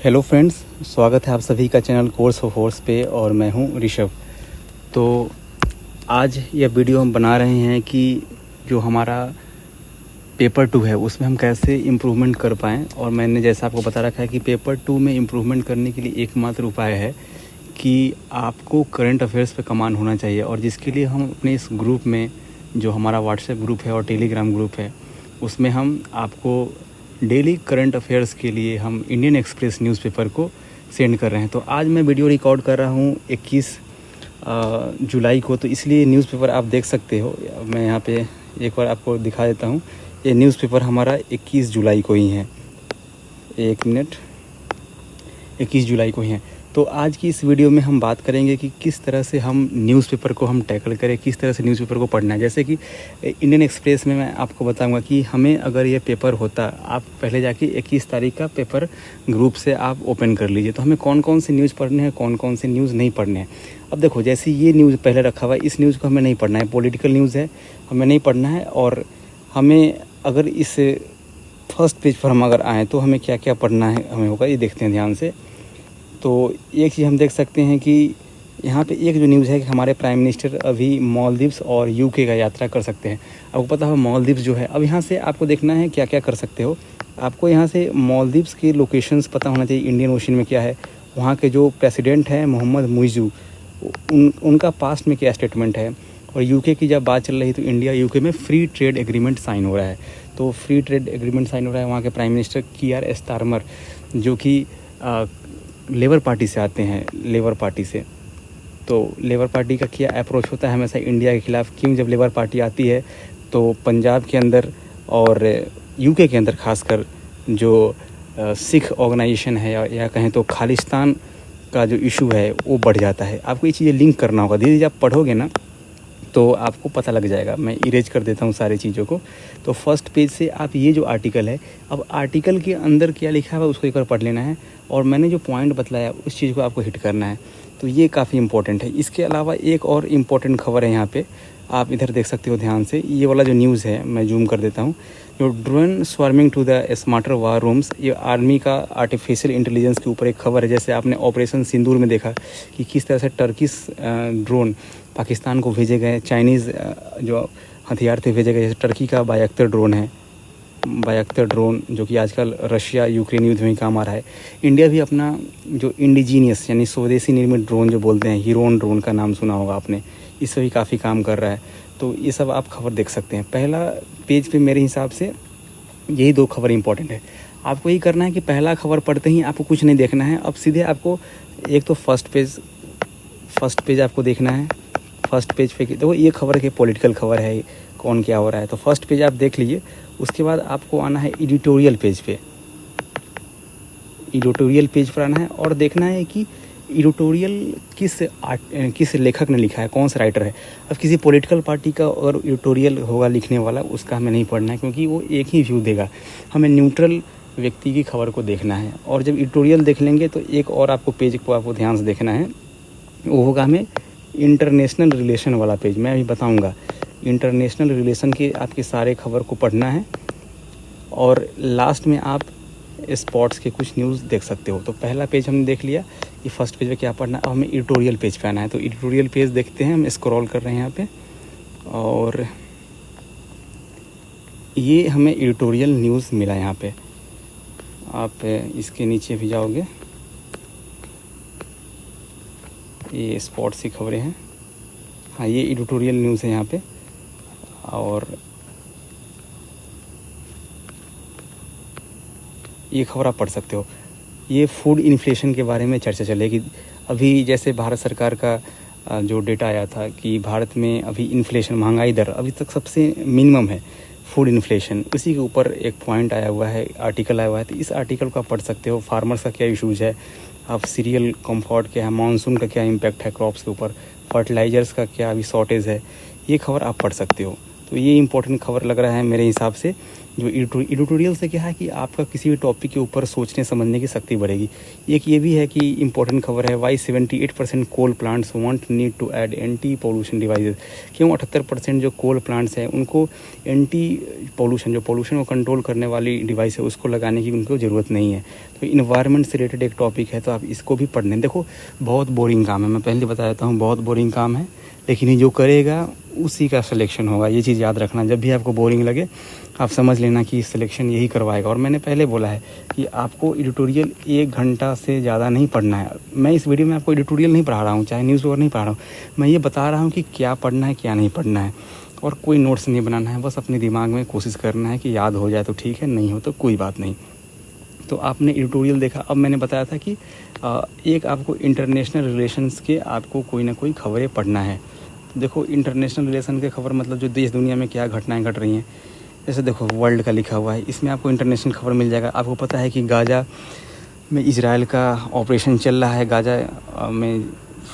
Hello friends, स्वागत है आप सभी का चैनल कोर्स ऑफ हॉर्स पे और मैं हूं ऋषभ। तो आज यह वीडियो हम बना रहे हैं कि जो हमारा पेपर 2 है उसमें हम कैसे इम्प्रूवमेंट कर पाएँ। और मैंने जैसा आपको बता रखा है कि पेपर 2 में इम्प्रूवमेंट करने के लिए एकमात्र उपाय है कि आपको करंट अफेयर्स पे कमांड होना चाहिए। और जिसके लिए हम अपने इस ग्रुप में, जो हमारा व्हाट्सएप ग्रुप है और टेलीग्राम ग्रुप है, उसमें हम आपको डेली करंट अफेयर्स के लिए हम इंडियन एक्सप्रेस न्यूज़पेपर को सेंड कर रहे हैं। तो आज मैं वीडियो रिकॉर्ड कर रहा हूँ 21 जुलाई को, तो इसलिए न्यूज़पेपर आप देख सकते हो। मैं यहाँ पे एक बार आपको दिखा देता हूँ। ये न्यूज़पेपर हमारा 21 जुलाई को ही है। 21 जुलाई को ही है। तो आज की इस वीडियो में हम बात करेंगे कि किस तरह से हम न्यूज़पेपर को हम टैकल करें, किस तरह से न्यूज़पेपर को पढ़ना है। जैसे कि इंडियन एक्सप्रेस में मैं आपको बताऊंगा कि हमें अगर ये पेपर होता, आप पहले जाके 21 तारीख का पेपर ग्रुप से आप ओपन कर लीजिए, तो हमें कौन कौन से न्यूज़ पढ़ने हैं, कौन कौन से न्यूज़ नहीं पढ़ने हैं। अब देखो, जैसे ये न्यूज़ पहले रखा हुआ है, इस न्यूज़ को हमें नहीं पढ़ना है, पॉलिटिकल न्यूज़ है, हमें नहीं पढ़ना है। और हमें अगर इस फर्स्ट पेज पर हम अगर आएँ तो हमें क्या क्या पढ़ना है हमें होगा, ये देखते हैं ध्यान से। तो एक चीज़ हम देख सकते हैं कि यहाँ पे एक जो न्यूज़ है कि हमारे प्राइम मिनिस्टर अभी मालदीव्स और यूके का यात्रा कर सकते हैं। आपको पता है मालदीव्स जो है, अब यहाँ से आपको देखना है क्या क्या कर सकते हो। आपको यहाँ से मालदीव्स के लोकेशंस पता होना चाहिए, इंडियन ओशन में क्या है, वहाँ के जो प्रेसिडेंट हैं मोहम्मद मुइज़ू, उनका पास्ट में क्या स्टेटमेंट है। और यूके की जब बात चल रही तो इंडिया यूके में फ्री ट्रेड एग्रीमेंट साइन हो रहा है। तो फ्री ट्रेड एग्रीमेंट साइन हो रहा है, वहाँ के प्राइम मिनिस्टर कीर स्टारमर जो कि लेबर पार्टी से आते हैं, लेबर पार्टी से। तो लेबर पार्टी का क्या अप्रोच होता है हमेशा इंडिया के ख़िलाफ़। क्यों, जब लेबर पार्टी आती है तो पंजाब के अंदर और यूके के अंदर खासकर जो सिख ऑर्गेनाइजेशन है या कहें तो खालिस्तान का जो इशू है वो बढ़ जाता है। आपको ये चीज़ें लिंक करना होगा, धीरे धीरे आप पढ़ोगे ना तो आपको पता लग जाएगा। मैं इरेज कर देता हूँ सारी चीज़ों को। तो फर्स्ट पेज से आप ये जो आर्टिकल है, अब आर्टिकल के अंदर क्या लिखा है उसको एक बार पढ़ लेना है, और मैंने जो पॉइंट बतलाया उस चीज़ को आपको हिट करना है। तो ये काफ़ी इंपॉर्टेंट है। इसके अलावा एक और इम्पॉर्टेंट खबर है यहाँ पे, आप इधर देख सकते हो ध्यान से। ये वाला जो न्यूज़ है मैं जूम कर देता हूँ। जो drone swarming to the smarter war rooms, ये आर्मी का आर्टिफिशियल इंटेलिजेंस के ऊपर एक खबर है। जैसे आपने ऑपरेशन सिंदूर में देखा कि किस तरह से टर्किश ड्रोन पाकिस्तान को भेजे गए, चाइनीज़ जो हथियार थे भेजे गए। जैसे टर्की का बायक्तर ड्रोन है, बायक्तर ड्रोन जो कि आजकल रशिया यूक्रेन युद्ध में काम आ रहा है। इंडिया भी अपना जो इंडिजीनियस यानी स्वदेशी निर्मित ड्रोन जो बोलते हैं, हीरोन ड्रोन का नाम सुना होगा आपने, इस पर भी काफ़ी काम कर रहा है। तो ये सब आप खबर देख सकते हैं। पहला पेज पे मेरे हिसाब से यही दो खबर इंपॉर्टेंट है। आपको यही करना है कि पहला खबर पढ़ते ही आपको कुछ नहीं देखना है। अब सीधे आपको एक तो फर्स्ट पेज आपको देखना है। फर्स्ट पेज पे देखो, ये खबर के पॉलिटिकल खबर है, कौन क्या हो रहा है। तो फर्स्ट पेज आप देख लीजिए। उसके बाद आपको आना है एडिटोरियल पेज पे। एडिटोरियल पेज पर आना है और देखना है कि एडिटोरियल किस लेखक ने लिखा है, कौन सा राइटर है। अब किसी पॉलिटिकल पार्टी का और एडिटोरियल होगा लिखने वाला, उसका हमें नहीं पढ़ना है, क्योंकि वो एक ही व्यू देगा। हमें न्यूट्रल व्यक्ति की खबर को देखना है। और जब एडिटोरियल देख लेंगे तो एक और आपको पेज को आपको ध्यान से देखना है, वो होगा हमें इंटरनेशनल रिलेशन वाला पेज। मैं अभी बताऊंगा। इंटरनेशनल रिलेशन के आपके सारे खबर को पढ़ना है। और लास्ट में आप स्पोर्ट्स के कुछ न्यूज़ देख सकते हो। तो पहला पेज हमने देख लिया कि फर्स्ट पेज पे क्या पढ़ना है। अब हमें एडिटोरियल पेज पे आना है। तो एडिटोरियल पेज देखते हैं, हम स्क्रॉल कर रहे हैं यहाँ पे, और ये हमें एडिटोरियल न्यूज़ मिला यहाँ पे। आप इसके नीचे भी जाओगे, ये स्पोर्ट्स की खबरें हैं। हाँ, ये एडिटोरियल न्यूज़ है यहाँ पे। और ये खबर आप पढ़ सकते हो। ये फूड इन्फ्लेशन के बारे में चर्चा चलेगी। अभी जैसे भारत सरकार का जो डेटा आया था कि भारत में अभी इन्फ्लेशन, महंगाई दर अभी तक सबसे मिनिमम है, फूड इन्फ्लेशन। इसी के ऊपर एक पॉइंट आया हुआ है, आर्टिकल आया हुआ है। तो इस आर्टिकल को आप पढ़ सकते हो। फार्मर्स का क्या इशूज़ है, अब सीरियल कंफर्ट क्या है, मानसून का क्या इम्पैक्ट है क्रॉप्स के ऊपर, फर्टिलाइजर्स का क्या अभी शॉर्टेज है, ये खबर आप पढ़ सकते हो। तो ये इंपॉर्टेंट खबर लग रहा है मेरे हिसाब से जो एडिटोरियल से क्या है कि आपका किसी भी टॉपिक के ऊपर सोचने समझने की शक्ति बढ़ेगी। एक ये भी है कि इम्पोर्टेंट खबर है, why 78% coal plants want need to add anti pollution devices. क्यों 78% जो कोल प्लांट्स हैं उनको एंटी पोल्यूशन, जो पोल्यूशन को कंट्रोल करने वाली डिवाइस है, उसको लगाने की उनको ज़रूरत नहीं है। तो इन्वायरमेंट से रिलेटेड एक टॉपिक है, तो आप इसको भी पढ़ने देखो। बहुत बोरिंग काम है, मैं पहले बता देता हूँ, बहुत बोरिंग काम है, लेकिन ये जो करेगा उसी का सिलेक्शन होगा। ये चीज़ याद रखना, जब भी आपको बोरिंग लगे आप समझ लेना कि सिलेक्शन यही करवाएगा। और मैंने पहले बोला है कि आपको एडिटोरियल 1 घंटा से ज़्यादा नहीं पढ़ना है। मैं इस वीडियो में आपको एडिटोरियल नहीं पढ़ा रहा हूँ, चाहे न्यूज़पेपर नहीं पढ़ा रहा हूँ, मैं ये बता रहा हूँ कि क्या पढ़ना है क्या नहीं पढ़ना है। और कोई नोट्स नहीं बनाना है, बस अपने दिमाग में कोशिश करना है कि याद हो जाए तो ठीक है, नहीं हो तो कोई बात नहीं। तो आपने एडिटोरियल देखा। अब मैंने बताया था कि एक आपको इंटरनेशनल रिलेशंस के आपको कोई ना कोई खबरें पढ़ना है। देखो इंटरनेशनल रिलेशन के खबर मतलब जो देश दुनिया में क्या घटनाएं घट रही हैं, जैसे देखो वर्ल्ड का लिखा हुआ है, इसमें आपको इंटरनेशनल खबर मिल जाएगा। आपको पता है कि गाज़ा में इजराइल का ऑपरेशन चल रहा है, गाज़ा में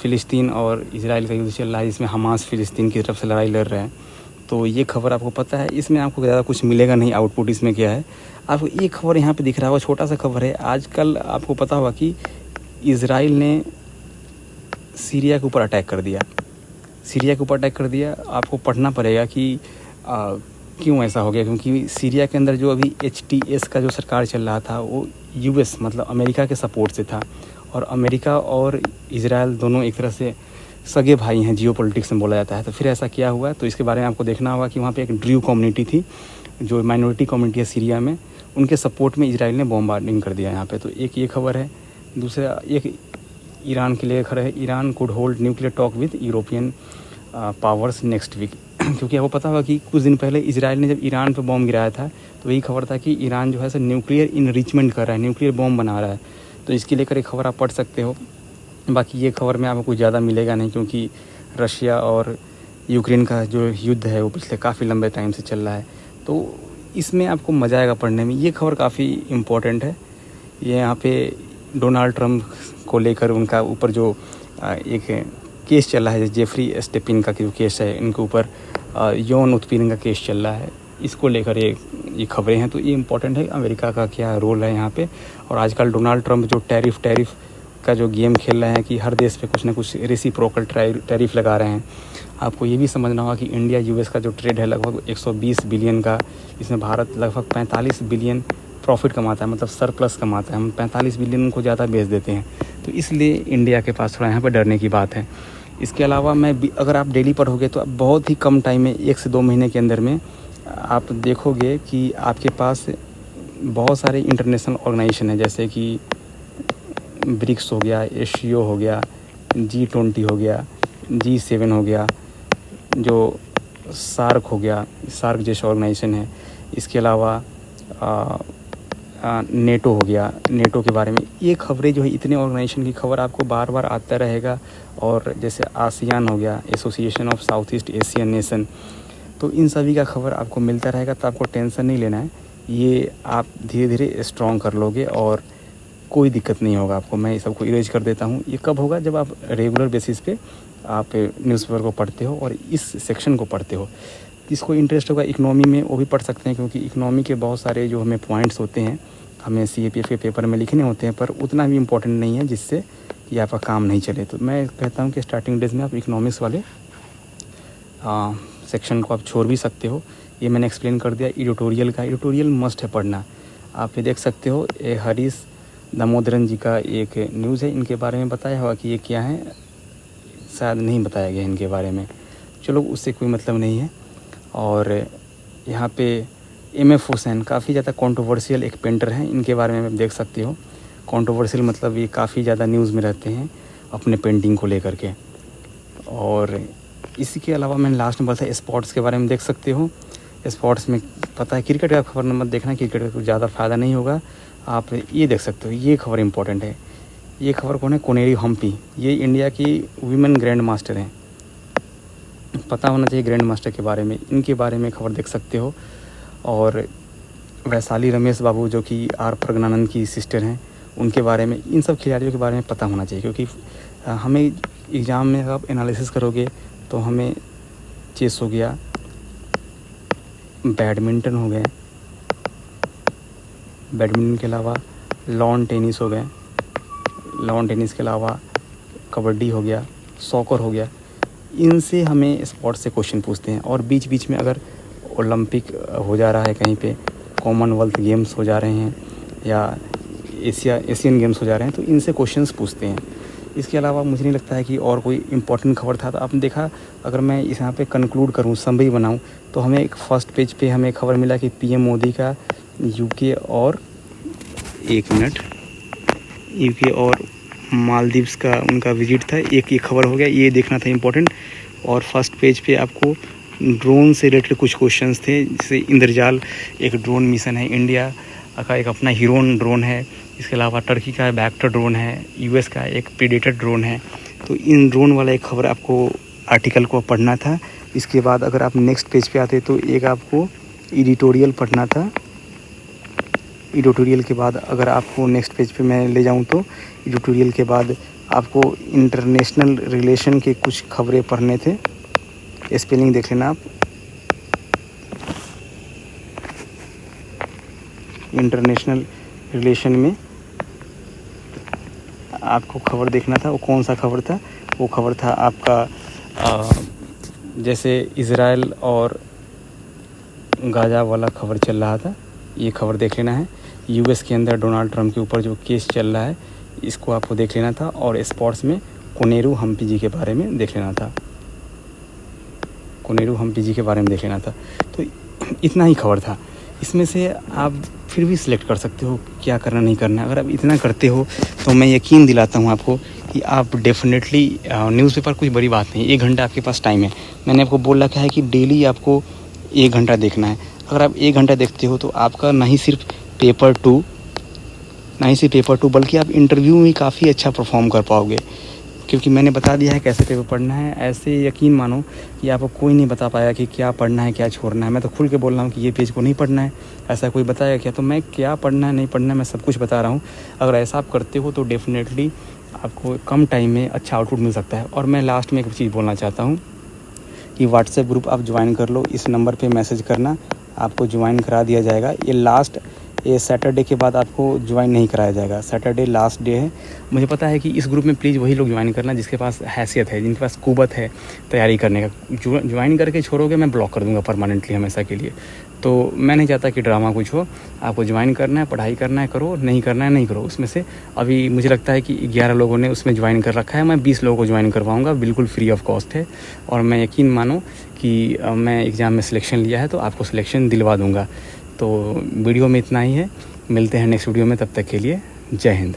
फ़िलिस्तीन और इजराइल का युद्ध चल रहा है, इसमें हमास फ़िलिस्तीन की तरफ से लड़ाई लड़ रहे हैं। तो ये खबर आपको पता है, इसमें आपको ज़्यादा कुछ मिलेगा नहीं, आउटपुट इसमें क्या है। आपको एक खबर यहाँ पे दिख रहा होगा, छोटा सा खबर है। आजकल आपको पता होगा कि इजराइल ने सीरिया के ऊपर अटैक कर दिया, सीरिया के ऊपर अटैक कर दिया। आपको पढ़ना पड़ेगा कि क्यों ऐसा हो गया, क्योंकि सीरिया के अंदर जो अभी HTS का जो सरकार चल रहा था वो US मतलब अमेरिका के सपोर्ट से था। और अमेरिका और इजराइल दोनों एक तरह से सगे भाई हैं, जियो पॉलिटिक्स में बोला जाता है। तो फिर ऐसा क्या हुआ, तो इसके बारे में आपको देखना होगा कि वहाँ पे एक ड्रू कम्युनिटी थी, जो माइनॉरिटी कम्युनिटी है सीरिया में, उनके सपोर्ट में इजराइल ने बॉम्बार्डिंग कर दिया यहाँ पे। तो एक ये खबर है। दूसरा एक ईरान के लिए खबर है, Iran could hold nuclear talk with European powers next week. क्योंकि आपको पता होगा कि कुछ दिन पहले इजराइल ने जब ईरान पर बॉम्ब गिराया था, तो वही खबर था कि ईरान जो है सो न्यूक्लियर इनरिचमेंट कर रहा है, न्यूक्लियर बॉम्ब बना रहा है। तो इसके लेकर एक खबर आप पढ़ सकते हो। बाकी ये खबर में आपको कुछ ज़्यादा मिलेगा नहीं, क्योंकि रशिया और यूक्रेन का जो युद्ध है वो पिछले काफ़ी लंबे टाइम से चल रहा है। तो इसमें आपको मज़ा आएगा पढ़ने में। ये खबर काफ़ी इम्पोर्टेंट है। ये यहाँ पे डोनाल्ड ट्रंप को लेकर उनका ऊपर जो एक केस चल रहा है, जेफरी एस्टेपिन का जो केस है, इनके ऊपर यौन उत्पीड़न का केस चल रहा है, इसको लेकर ये खबरें हैं। तो ये इम्पोर्टेंट है, अमेरिका का क्या रोल है यहाँ पे। और आजकल डोनाल्ड ट्रंप जो टैरिफ का जो गेम खेल रहे हैं कि हर देश पे कुछ ना कुछ रेसिप्रोकल टैरिफ लगा रहे हैं। आपको ये भी समझना होगा कि इंडिया US का जो ट्रेड है लगभग 120 बिलियन का, इसमें भारत लगभग 45 बिलियन प्रॉफिट कमाता है, मतलब सरप्लस कमाता है। हम 45 बिलियन उनको ज़्यादा बेच देते हैं, तो इसलिए इंडिया के पास थोड़ा यहाँ पर डरने की बात है। इसके अलावा अगर आप डेली पढ़ोगे तो बहुत ही कम टाइम में 1 से 2 महीने के अंदर में आप देखोगे कि आपके पास बहुत सारे इंटरनेशनल ऑर्गेनाइजेशन है, जैसे कि ब्रिक्स हो गया, एशियो हो गया, G20 हो गया, G7 हो गया, जो सार्क हो गया, सार्क जैसा ऑर्गेनाइजेशन है। इसके अलावा नेटो हो गया, नेटो के बारे में ये खबरें जो है, इतने ऑर्गेनाइजेशन की खबर आपको बार बार आता रहेगा। और जैसे आसियान हो गया, association of south east Asian nation, तो इन सभी का खबर आपको मिलता रहेगा। तो आपको टेंशन नहीं लेना है, ये आप धीरे धीरे स्ट्रॉन्ग कर लोगे और कोई दिक्कत नहीं होगा आपको। मैं ये सबको इरेज कर देता हूँ। ये कब होगा, जब आप रेगुलर बेसिस पे आप न्यूज़पेपर को पढ़ते हो और इस सेक्शन को पढ़ते हो। जिसको इंटरेस्ट होगा इकनॉमी में वो भी पढ़ सकते हैं, क्योंकि इकनॉमी के बहुत सारे जो हमें पॉइंट्स होते हैं हमें CAPF के पेपर में लिखने होते हैं, पर उतना भी इम्पोर्टेंट नहीं है जिससे कि आपका काम नहीं चले। तो मैं कहता हूँ कि स्टार्टिंग डेज में आप इकनॉमिक्स वाले सेक्शन को आप छोड़ भी सकते हो। ये मैंने एक्सप्लेन कर दिया। एडिटोरियल मस्ट है पढ़ना। आप ये देख सकते हो, हरीश दामोदरन जी का एक न्यूज़ है, इनके बारे में बताया होगा कि ये क्या है, शायद नहीं बताया गया इनके बारे में, चलो उससे कोई मतलब नहीं है। और यहाँ पे MF हुसैन काफ़ी ज़्यादा कंट्रोवर्शियल एक पेंटर हैं, इनके बारे में आप देख सकते हो। कंट्रोवर्शियल मतलब ये काफ़ी ज़्यादा न्यूज़ में रहते हैं अपने पेंटिंग को लेकर के। और इसी के अलावा मैंने लास्ट में बताया स्पोर्ट्स के बारे में देख सकते हो। स्पोर्ट्स में पता है क्रिकेट का खबर मत देखना, क्रिकेट का कुछ ज़्यादा फ़ायदा नहीं होगा। आप ये देख सकते हो, ये खबर इंपॉर्टेंट है। ये खबर कौन है, कोनेरी हम्पी, ये इंडिया की वुमेन ग्रैंड मास्टर हैं। पता होना चाहिए ग्रैंड मास्टर के बारे में, इनके बारे में खबर देख सकते हो। और वैशाली रमेश बाबू जो कि R प्रज्ञानंद की सिस्टर हैं, उनके बारे में, इन सब खिलाड़ियों के बारे में पता होना चाहिए। क्योंकि हमें एग्ज़ाम में आप एनालिसिस करोगे तो हमें चेस हो गया, बैडमिंटन हो गए, बैडमिंटन के अलावा लॉन टेनिस हो गए, लॉन टेनिस के अलावा कबड्डी हो गया, सॉकर हो गया, इनसे हमें स्पोर्ट्स से क्वेश्चन पूछते हैं। और बीच बीच में अगर ओलंपिक हो जा रहा है कहीं पे, कॉमनवेल्थ गेम्स हो जा रहे हैं या एशियन गेम्स हो जा रहे हैं, तो इनसे क्वेश्चंस पूछते हैं। इसके अलावा मुझे नहीं लगता है कि और कोई इम्पोर्टेंट खबर था। तो आपने देखा, अगर मैं इस यहाँ पे कंक्लूड करूँ, समरी बनाऊँ, तो हमें एक फर्स्ट पेज पे हमें खबर मिला कि पीएम मोदी का यूके और यूके और मालदीव्स का उनका विजिट था। एक ये खबर हो गया, ये देखना था इम्पोर्टेंट। और फर्स्ट पेज पे आपको ड्रोन से रिलेटेड कुछ क्वेश्चंस थे, जैसे इंद्रजाल एक ड्रोन मिशन है, इंडिया का एक अपना हीरोन ड्रोन है, इसके अलावा टर्की का बैक्टर ड्रोन है, यूएस का एक प्रीडेटर ड्रोन है। तो इन ड्रोन वाला एक खबर आपको आर्टिकल को पढ़ना था। इसके बाद अगर आप नेक्स्ट पेज पे आते तो एक आपको एडिटोरियल पढ़ना था। एडिटोरियल के बाद अगर आपको नेक्स्ट पेज पे मैं ले जाऊं तो एडिटोरियल के बाद आपको इंटरनेशनल रिलेशन के कुछ खबरें पढ़ने थे। स्पेलिंग देख लेना आप, इंटरनेशनल रिलेशन में आपको खबर देखना था। वो कौन सा खबर था? वो खबर था आपका जैसे इज़राइल और गाज़ा वाला खबर चल रहा था, ये खबर देख लेना है। यूएस के अंदर डोनाल्ड ट्रंप के ऊपर जो केस चल रहा है, इसको आपको देख लेना था। और स्पोर्ट्स में कोनेरू हम्पी जी के बारे में देख लेना था, कोनेरू हम्पी जी के बारे में देख लेना था। तो इतना ही खबर था। इसमें से आप फिर भी सिलेक्ट कर सकते हो क्या करना नहीं करना। अगर आप इतना करते हो तो मैं यकीन दिलाता हूँ आपको कि आप डेफिनेटली न्यूज़पेपर कोई बड़ी बात नहीं, 1 घंटा आपके पास टाइम है। मैंने आपको बोल रखा है कि डेली आपको 1 घंटा देखना है। अगर आप 1 घंटा देखते हो तो आपका नहीं सिर्फ पेपर 2 बल्कि आप इंटरव्यू में काफ़ी अच्छा परफॉर्म कर पाओगे, क्योंकि मैंने बता दिया है कैसे पेपर पढ़ना है। ऐसे यकीन मानो कि आपको कोई नहीं बता पाया कि क्या पढ़ना है क्या छोड़ना है। मैं तो खुल के बोल रहा हूँ कि ये पेज को नहीं पढ़ना है, ऐसा कोई बताया क्या? तो मैं क्या पढ़ना है नहीं पढ़ना है मैं सब कुछ बता रहा हूँ। अगर ऐसा आप करते हो तो डेफिनेटली आपको कम टाइम में अच्छा आउटपुट मिल सकता है। और मैं लास्ट में एक चीज़ बोलना चाहता हूँ कि व्हाट्सएप ग्रुप आप ज्वाइन कर लो। इस नंबर पर मैसेज करना, आपको ज्वाइन करा दिया जाएगा। ये सैटरडे के बाद आपको ज्वाइन नहीं कराया जाएगा। सैटरडे लास्ट डे है। मुझे पता है कि इस ग्रुप में प्लीज़ वही लोग ज्वाइन करना जिसके पास हैसियत है, जिनके पास कुवत है तैयारी करने का। ज्वाइन करके छोड़ोगे मैं ब्लॉक कर दूंगा परमानेंटली, हमेशा के लिए। तो मैं नहीं चाहता कि ड्रामा कुछ हो। आपको ज्वाइन करना है, पढ़ाई करना है, करो, नहीं करना है नहीं करो। उसमें से अभी मुझे लगता है कि 11 लोगों ने उसमें ज्वाइन कर रखा है। मैं 20 लोगों को ज्वाइन करवाऊँगा, बिल्कुल फ्री ऑफ कॉस्ट है। और मैं यकीन मानो कि मैं एग्ज़ाम में सिलेक्शन लिया है तो आपको सिलेक्शन दिलवा दूँगा। तो वीडियो में इतना ही है, मिलते हैं नेक्स्ट वीडियो में, तब तक के लिए जय हिंद।